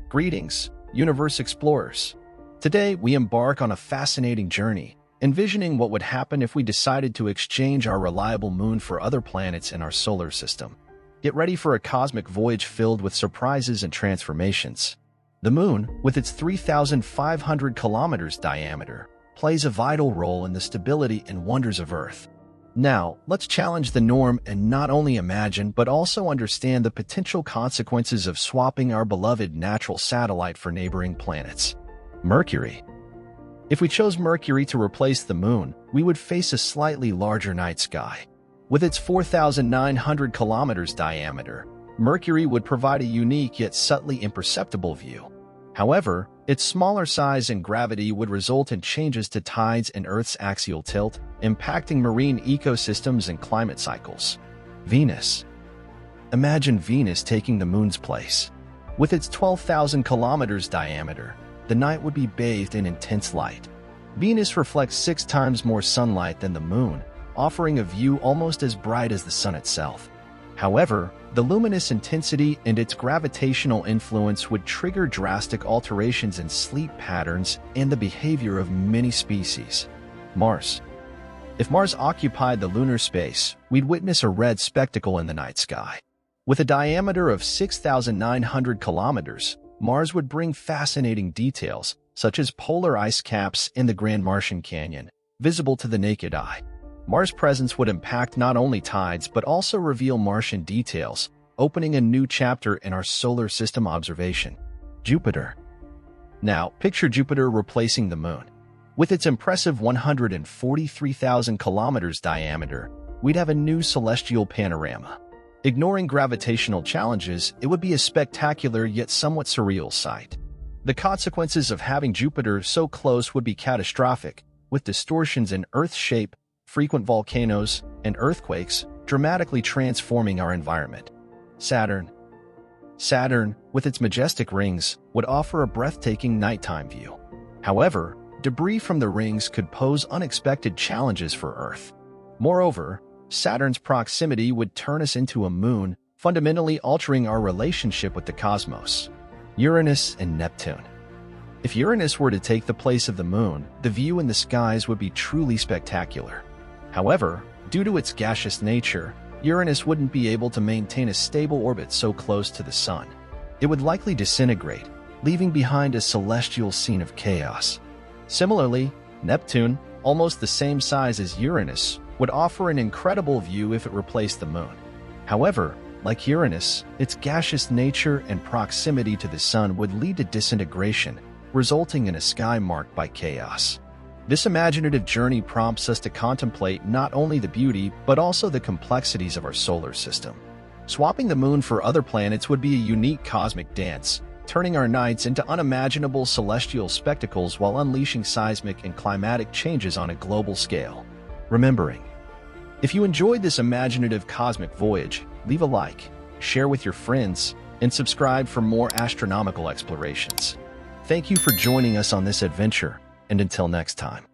Greetings, universe explorers. Today, we embark on a fascinating journey, envisioning what would happen if we decided to exchange our reliable moon for other planets in our solar system. Get ready for a cosmic voyage filled with surprises and transformations. The moon, with its 3,500 kilometers diameter, plays a vital role in the stability and wonders of Earth. Now, let's challenge the norm and not only imagine but also understand the potential consequences of swapping our beloved natural satellite for neighboring planets. Mercury. If we chose Mercury to replace the moon, we would face a slightly larger night sky. With its 4,900 kilometers diameter, Mercury would provide a unique yet subtly imperceptible view. However, its smaller size and gravity would result in changes to tides and Earth's axial tilt, impacting marine ecosystems and climate cycles. Venus. Imagine Venus taking the moon's place. With its 12,000 kilometers diameter, the night would be bathed in intense light. Venus reflects 6 times more sunlight than the moon, offering a view almost as bright as the sun itself. However, the luminous intensity and its gravitational influence would trigger drastic alterations in sleep patterns and the behavior of many species. Mars. If Mars occupied the lunar space, we'd witness a red spectacle in the night sky. With a diameter of 6,900 kilometers, Mars would bring fascinating details, such as polar ice caps in the Grand Martian Canyon, visible to the naked eye. Mars' presence would impact not only tides but also reveal Martian details, opening a new chapter in our solar system observation. Jupiter. Now, picture Jupiter replacing the moon. With its impressive 143,000 kilometers diameter, we'd have a new celestial panorama. Ignoring gravitational challenges, it would be a spectacular yet somewhat surreal sight. The consequences of having Jupiter so close would be catastrophic, with distortions in Earth's shape, frequent volcanoes, and earthquakes dramatically transforming our environment. Saturn. Saturn, with its majestic rings, would offer a breathtaking nighttime view. However, debris from the rings could pose unexpected challenges for Earth. Moreover, Saturn's proximity would turn us into a moon, fundamentally altering our relationship with the cosmos. Uranus and Neptune. If Uranus were to take the place of the moon, the view in the skies would be truly spectacular. However, due to its gaseous nature, Uranus wouldn't be able to maintain a stable orbit so close to the Sun. It would likely disintegrate, leaving behind a celestial scene of chaos. Similarly, Neptune, almost the same size as Uranus, would offer an incredible view if it replaced the moon. However, like Uranus, its gaseous nature and proximity to the Sun would lead to disintegration, resulting in a sky marked by chaos. This imaginative journey prompts us to contemplate not only the beauty but also the complexities of our solar system. Swapping the moon for other planets would be a unique cosmic dance, turning our nights into unimaginable celestial spectacles while unleashing seismic and climatic changes on a global scale. Remembering, if you enjoyed this imaginative cosmic voyage, leave a like, share with your friends, and subscribe for more astronomical explorations. Thank you for joining us on this adventure, and until next time.